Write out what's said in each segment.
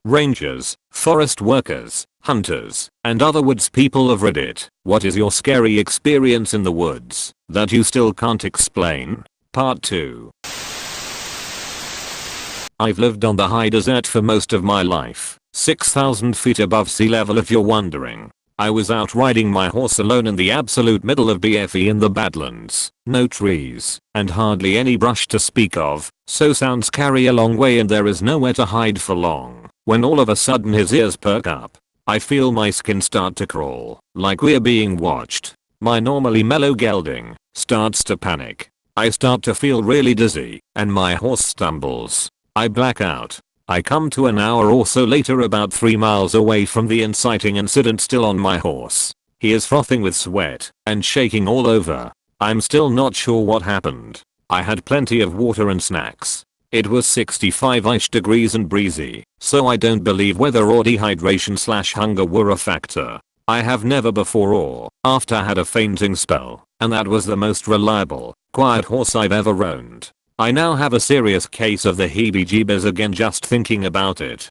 Rangers, forest workers, hunters, and other woods people of Reddit, what is your scary experience in the woods that you still can't explain? Part 2. I've lived on the high desert for most of my life, 6,000 feet above sea level if you're wondering. I was out riding my horse alone in the absolute middle of BFE in the Badlands. No trees, and hardly any brush to speak of, so sounds carry a long way and there is nowhere to hide for long. When all of a sudden his ears perk up. I feel my skin start to crawl, like we're being watched. My normally mellow gelding starts to panic. I start to feel really dizzy, and my horse stumbles. I black out. I come to an hour or so later about 3 miles away from the inciting incident still on my horse. He is frothing with sweat and shaking all over. I'm still not sure what happened. I had plenty of water and snacks. It was 65-ish degrees and breezy, so I don't believe weather or dehydration/hunger were a factor. I have never before or after had a fainting spell, and that was the most reliable, quiet horse I've ever owned. I now have a serious case of the heebie-jeebies again just thinking about it.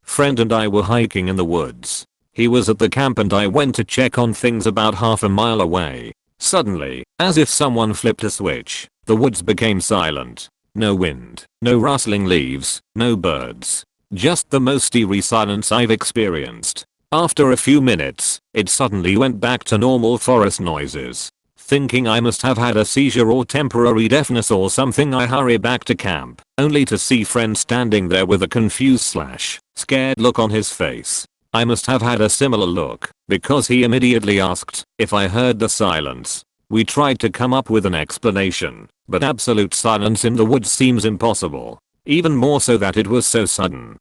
Friend and I were hiking in the woods. He was at the camp and I went to check on things about half a mile away. Suddenly, as if someone flipped a switch, the woods became silent. No wind, no rustling leaves, no birds. Just the most eerie silence I've experienced. After a few minutes, it suddenly went back to normal forest noises. Thinking I must have had a seizure or temporary deafness or something, I hurry back to camp, only to see friend standing there with a confused/scared look on his face. I must have had a similar look, because he immediately asked if I heard the silence. We tried to come up with an explanation, but absolute silence in the woods seems impossible. Even more so that it was so sudden.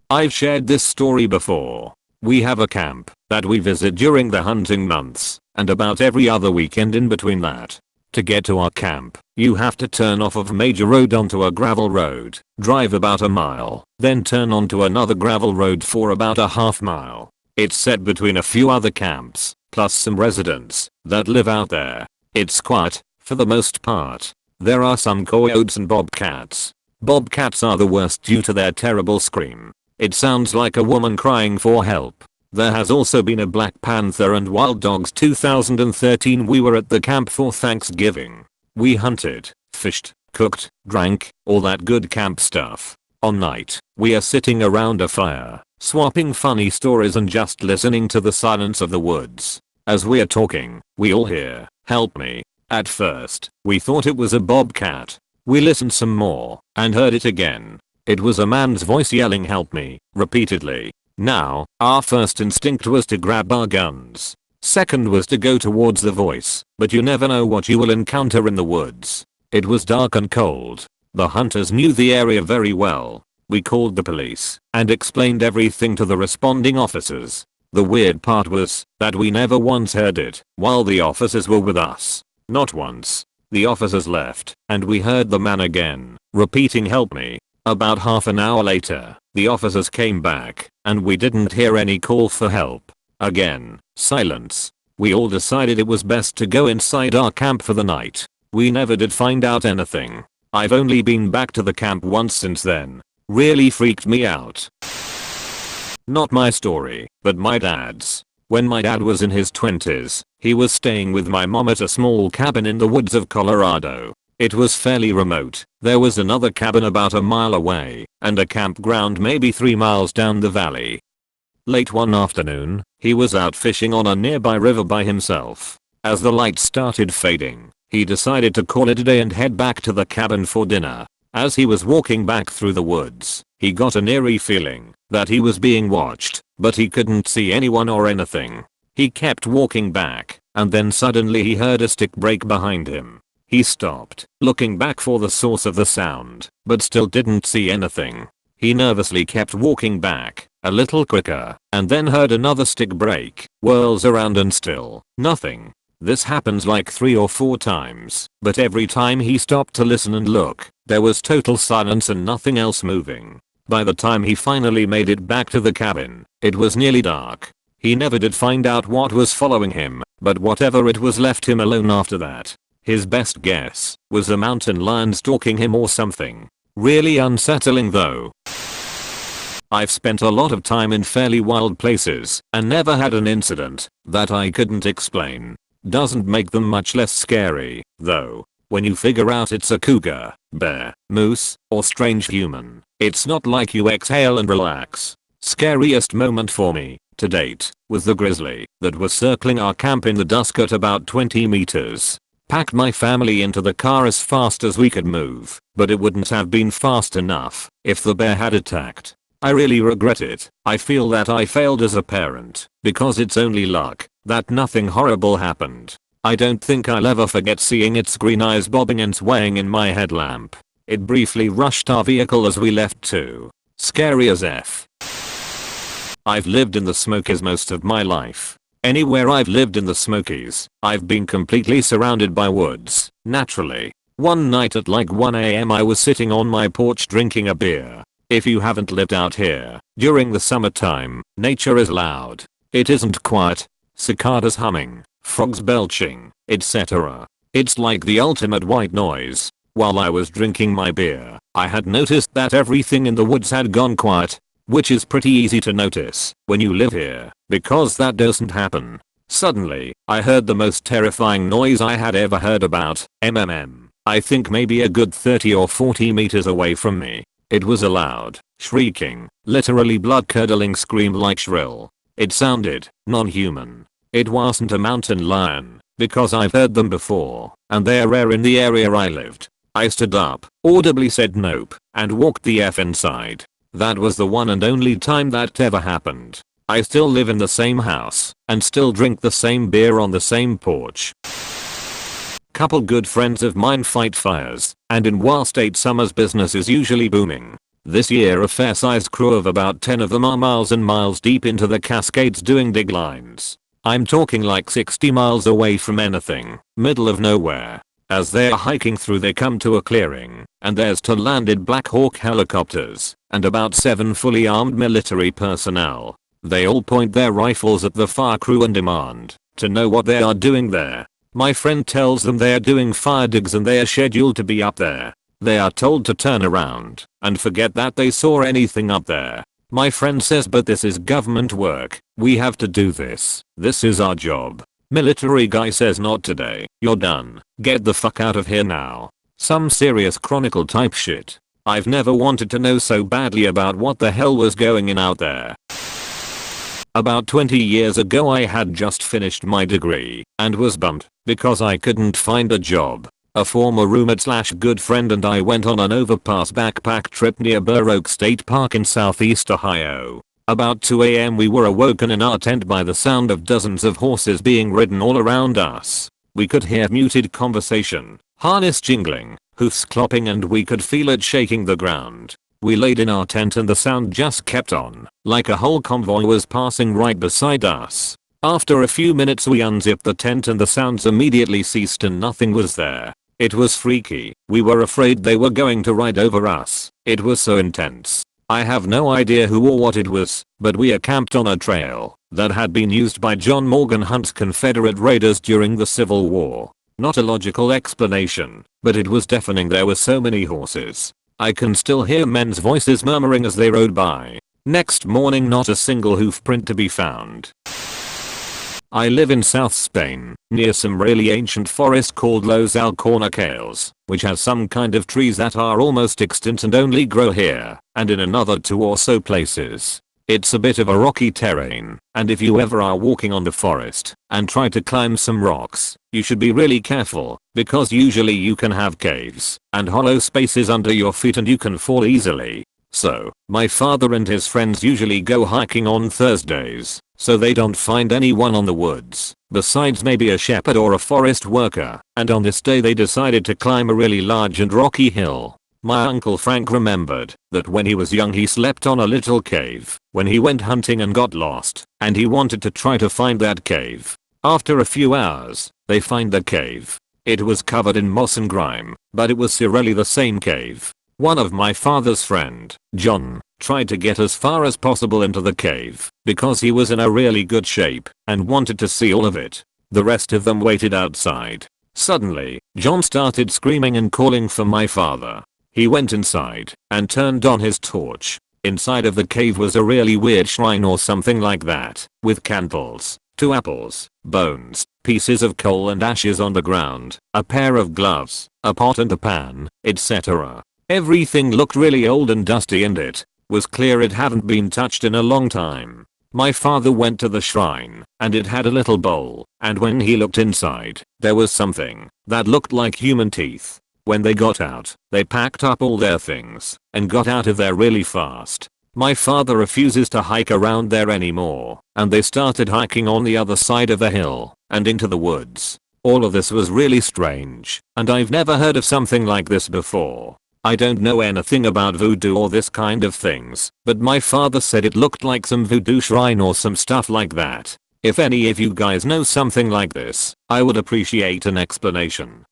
I've shared this story before. We have a camp that we visit during the hunting months, and about every other weekend in between that. To get to our camp, you have to turn off of major road onto a gravel road, drive about a mile, then turn onto another gravel road for about a half mile. It's set between a few other camps, plus some residents that live out there. It's quiet, for the most part. There are some coyotes and bobcats. Bobcats are the worst due to their terrible scream. It sounds like a woman crying for help. There has also been a black panther and wild dogs. 2013 we were at the camp for Thanksgiving. We hunted, fished, cooked, drank, all that good camp stuff. On night, we are sitting around a fire, swapping funny stories and just listening to the silence of the woods. As we are talking, we all hear, "Help me." At first, we thought it was a bobcat. We listened some more, and heard it again. It was a man's voice yelling "help me" repeatedly. Now, our first instinct was to grab our guns. Second was to go towards the voice, but you never know what you will encounter in the woods. It was dark and cold. The hunters knew the area very well. We called the police and explained everything to the responding officers. The weird part was that we never once heard it while the officers were with us. Not once. The officers left, and we heard the man again, repeating "help me." About half an hour later, the officers came back, and we didn't hear any call for help. Again, silence. We all decided it was best to go inside our camp for the night. We never did find out anything. I've only been back to the camp once since then. Really freaked me out. Not my story, but my dad's. When my dad was in his 20s, he was staying with my mom at a small cabin in the woods of Colorado. It was fairly remote. There was another cabin about a mile away, and a campground maybe 3 miles down the valley. Late one afternoon, he was out fishing on a nearby river by himself. As the lights started fading, he decided to call it a day and head back to the cabin for dinner. As he was walking back through the woods, he got an eerie feeling that he was being watched, but he couldn't see anyone or anything. He kept walking back, and then suddenly he heard a stick break behind him. He stopped, looking back for the source of the sound, but still didn't see anything. He nervously kept walking back, a little quicker, and then heard another stick break, whirls around and still nothing. This happens like 3 or 4 times, but every time he stopped to listen and look, there was total silence and nothing else moving. By the time he finally made it back to the cabin, it was nearly dark. He never did find out what was following him, but whatever it was left him alone after that. His best guess was a mountain lion stalking him or something. Really unsettling though. I've spent a lot of time in fairly wild places and never had an incident that I couldn't explain. Doesn't make them much less scary, though. When you figure out it's a cougar, bear, moose, or strange human, it's not like you exhale and relax. Scariest moment for me, to date, was the grizzly that was circling our camp in the dusk at about 20 meters. Packed my family into the car as fast as we could move, but it wouldn't have been fast enough if the bear had attacked. I really regret it. I feel that I failed as a parent, because it's only luck that nothing horrible happened. I don't think I'll ever forget seeing its green eyes bobbing and swaying in my headlamp. It briefly rushed our vehicle as we left too. Scary as F. I've lived in the Smokies most of my life. Anywhere I've lived in the Smokies, I've been completely surrounded by woods, naturally. One night at like 1 AM I was sitting on my porch drinking a beer. If you haven't lived out here, during the summertime, nature is loud. It isn't quiet. Cicadas humming, frogs belching, etc. It's like the ultimate white noise. While I was drinking my beer, I had noticed that everything in the woods had gone quiet, which is pretty easy to notice when you live here, because that doesn't happen. Suddenly, I heard the most terrifying noise I had ever heard about, I think maybe a good 30 or 40 meters away from me. It was a loud, shrieking, literally blood-curdling scream like shrill. It sounded non-human. It wasn't a mountain lion, because I've heard them before, and they're rare in the area I lived. I stood up, audibly said nope, and walked the F inside. That was the one and only time that ever happened. I still live in the same house, and still drink the same beer on the same porch. Couple good friends of mine fight fires, and in Wa State summer's business is usually booming. This year a fair-sized crew of about 10 of them are miles and miles deep into the Cascades doing dig lines. I'm talking like 60 miles away from anything, middle of nowhere. As they're hiking through they come to a clearing, and there's 2 landed Black Hawk helicopters, and about 7 fully armed military personnel. They all point their rifles at the fire crew and demand to know what they are doing there. My friend tells them they are doing fire digs and they are scheduled to be up there. They are told to turn around and forget that they saw anything up there. My friend says, but this is government work. We have to do this. This is our job. Military guy says, not today. You're done. Get the fuck out of here now. Some serious Chronicle type shit. I've never wanted to know so badly about what the hell was going in out there. About 20 years ago I had just finished my degree and was bummed because I couldn't find a job. A former roommate slash good friend and I went on an overpass backpack trip near Burr Oak State Park in southeast Ohio. About 2 AM we were awoken in our tent by the sound of dozens of horses being ridden all around us. We could hear muted conversation, harness jingling, hoofs clopping, and we could feel it shaking the ground. We laid in our tent and the sound just kept on, like a whole convoy was passing right beside us. After a few minutes we unzipped the tent and the sounds immediately ceased and nothing was there. It was freaky. We were afraid they were going to ride over us. It was so intense. I have no idea who or what it was, but we are camped on a trail that had been used by John Morgan Hunt's Confederate raiders during the Civil War. Not a logical explanation, but it was deafening. There were so many horses. I can still hear men's voices murmuring as they rode by. Next morning not a single hoof print to be found. I live in South Spain, near some really ancient forest called Los Alcornocales, which has some kind of trees that are almost extinct and only grow here, and in another 2 or so places. It's a bit of a rocky terrain, and if you ever are walking on the forest and try to climb some rocks, you should be really careful, because usually you can have caves and hollow spaces under your feet and you can fall easily. So, my father and his friends usually go hiking on Thursdays, so they don't find anyone on the woods, besides maybe a shepherd or a forest worker, and on this day they decided to climb a really large and rocky hill. My uncle Frank remembered that when he was young he slept on a little cave when he went hunting and got lost, and he wanted to try to find that cave. After a few hours, they find the cave. It was covered in moss and grime, but it was really the same cave. One of my father's friend, John, tried to get as far as possible into the cave because he was in a really good shape and wanted to see all of it. The rest of them waited outside. Suddenly, John started screaming and calling for my father. He went inside and turned on his torch. Inside of the cave was a really weird shrine or something like that, with candles, 2 apples, bones, pieces of coal and ashes on the ground, a pair of gloves, a pot and a pan, etc. Everything looked really old and dusty and it was clear it hadn't been touched in a long time. My father went to the shrine and it had a little bowl, and when he looked inside, there was something that looked like human teeth. When they got out, they packed up all their things and got out of there really fast. My father refuses to hike around there anymore, and they started hiking on the other side of the hill and into the woods. All of this was really strange, and I've never heard of something like this before. I don't know anything about voodoo or this kind of things, but my father said it looked like some voodoo shrine or some stuff like that. If any of you guys know something like this, I would appreciate an explanation.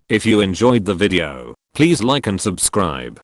If you enjoyed the video, please like and subscribe.